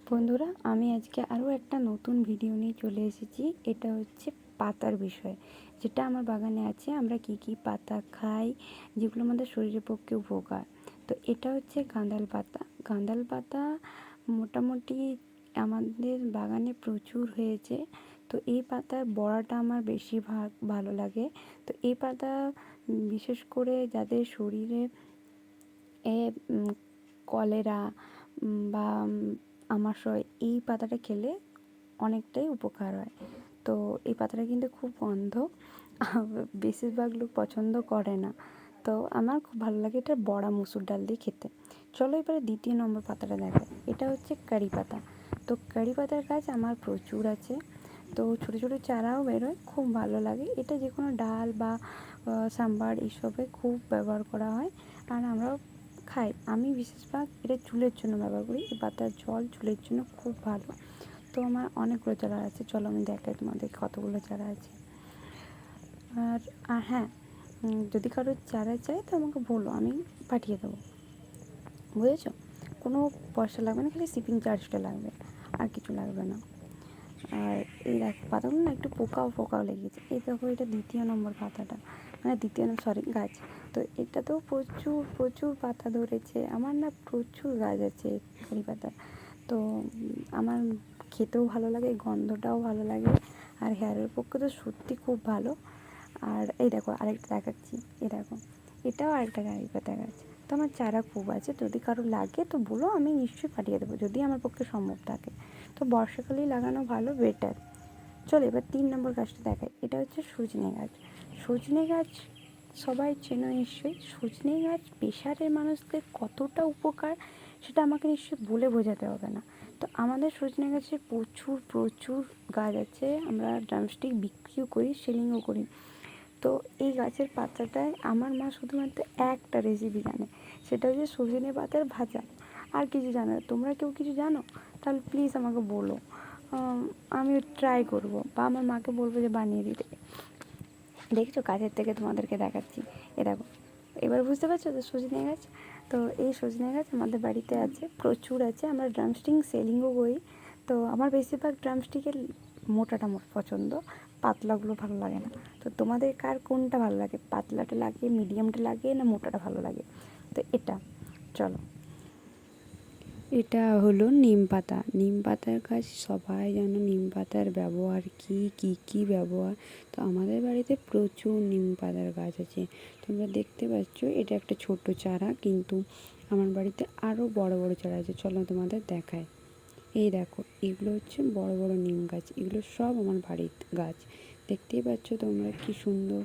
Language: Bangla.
বন্ধুরা, আমি আজকে আরও একটা নতুন ভিডিও নিয়ে চলে এসেছি। এটা হচ্ছে পাতার বিষয়, যেটা আমার বাগানে আছে। আমরা কি কি পাতা খাই, যেগুলো আমাদের শরীরের পক্ষে উপকার। তো এটা হচ্ছে গাঁদাল পাতা। গাঁদাল পাতা মোটামুটি আমাদের বাগানে প্রচুর হয়েছে। তো এই পাতার বড়াটা আমার বেশিরভাগ ভালো লাগে। তো এই পাতা বিশেষ করে যাদের শরীরে কলেরা বা আমাশয়, এই পাতাটা খেলে অনেকটাই উপকার হয়। তো এই পাতাটা কিন্তু খুব গন্ধ, বেশিরভাগ লোক পছন্দ করে না। তো আমার খুব ভালো লাগে এটা বড়া মুসুর ডাল দিয়ে খেতে। চলো এবারে দ্বিতীয় নম্বর পাতাটা দেখাই। এটা হচ্ছে কারি পাতা। তো কারি পাতার গাছ আমার প্রচুর আছে। তো ছোটো ছোটো চারাও বেরোয়, খুব ভালো লাগে। এটা যে কোনো ডাল বা সাম্বার এইসবে খুব ব্যবহার করা হয়, আর আমরাও খাই। আমি বিশেষভাগ এটা চুলের জন্য ব্যবহার করি। এই পাতার জল চুলের জন্য খুব ভালো। তো আমার অনেকগুলো চারা আছে, চলো আমি দেখাই তোমাদের কতগুলো চারা আছে। আর হ্যাঁ, যদি কারোর চারা চাই তো আমাকে বলো, আমি পাঠিয়ে দেবো, বুঝেছো? কোনো পয়সা লাগবে না, খালি শিপিং চার্জটা লাগবে, আর কিছু লাগবে না। আর এই দেখো পাতাগুলো না একটু পোকাও লেগেছে। এই দেখো, এটা দ্বিতীয় নম্বর পাতাটা, মানে দ্বিতীয় নম্বর সরি গাছ। তো এটাতেও প্রচুর প্রচুর পাতা ধরেছে। আমার না প্রচুর গাছ আছে কারি পাতার। তো আমার খেতেও ভালো লাগে, গন্ধটাও ভালো লাগে, আর হেয়ারের পক্ষে তো সত্যি খুব ভালো। আর এই দেখো আরেকটা দেখাচ্ছি, এই দেখো এটাও আরেকটা কারি পাতা গাছ। তো আমার চারা খুব আছে, যদি কারো লাগে তো বলো, আমি নিশ্চয়ই পাঠিয়ে দেবো, যদি আমার পক্ষে সম্ভব থাকে। তো বর্ষাকালেই লাগানো ভালো, বেটার। চলো এবার 3 নম্বর গাছটা দেখাই। এটা হচ্ছে সজনে গাছ। সজনে গাছ সবাই চেনো নিশ্চয়ই। সজনে গাছ প্রেশারের মানুষদের কতটা উপকার সেটা আমাকে নিশ্চয়ই বলে বোঝাতে হবে না। তো আমাদের সজনে গাছে প্রচুর প্রচুর গাছ আছে। আমরা ড্রামস্টিক বিক্রিও করি, সেলিংও করি। তো এই গাছের পাতাটায় আমার মা শুধুমাত্র একটা রেসিপি জানে, সেটা হচ্ছে সজনে পাতার ভাজা। আর কিছু জানো না। তোমরা কেউ কিছু জানো তাহলে প্লিজ আমাকে বলো, আমি ট্রাই করব, বা আমার মাকে বলবো যে বানিয়ে দিতে। দেখছো কাছের থেকে তোমাদেরকে দেখাচ্ছি। এ দেখো, এবার বুঝতে পারছো তো সজনে গাছ। তো এই সজনে গাছ আমাদের বাড়িতে আছে, প্রচুর আছে। আমরা ড্রামস্টিক সেলিংও করি। তো আমার বেশিরভাগ ড্রামস্টিকের মোটাটা পছন্দ, পাতলাগুলো ভালো লাগে না। তো তোমাদের কার কোনটা ভালো লাগে, পাতলাটা লাগে, মিডিয়ামটা লাগে, না মোটাটা ভালো লাগে? তো এটা, চলো এটা হলো নিম পাতা। নিম পাতার গাছ সবাই জানো নিম পাতার ব্যবহার কী কী কী ব্যবহার। তো আমাদের বাড়িতে প্রচুর নিম পাতার গাছ আছে। তোমরা দেখতে পাচ্ছ এটা একটা ছোট চারা, কিন্তু আমার বাড়িতে আরও বড় বড় চারা আছে। চলো তোমাদের দেখায়। এই দেখো, এগুলো হচ্ছে বড় বড় নিম গাছ। এগুলো সব আমার বাড়ির গাছ। দেখতেই পাচ্ছ তোমরা কি সুন্দর।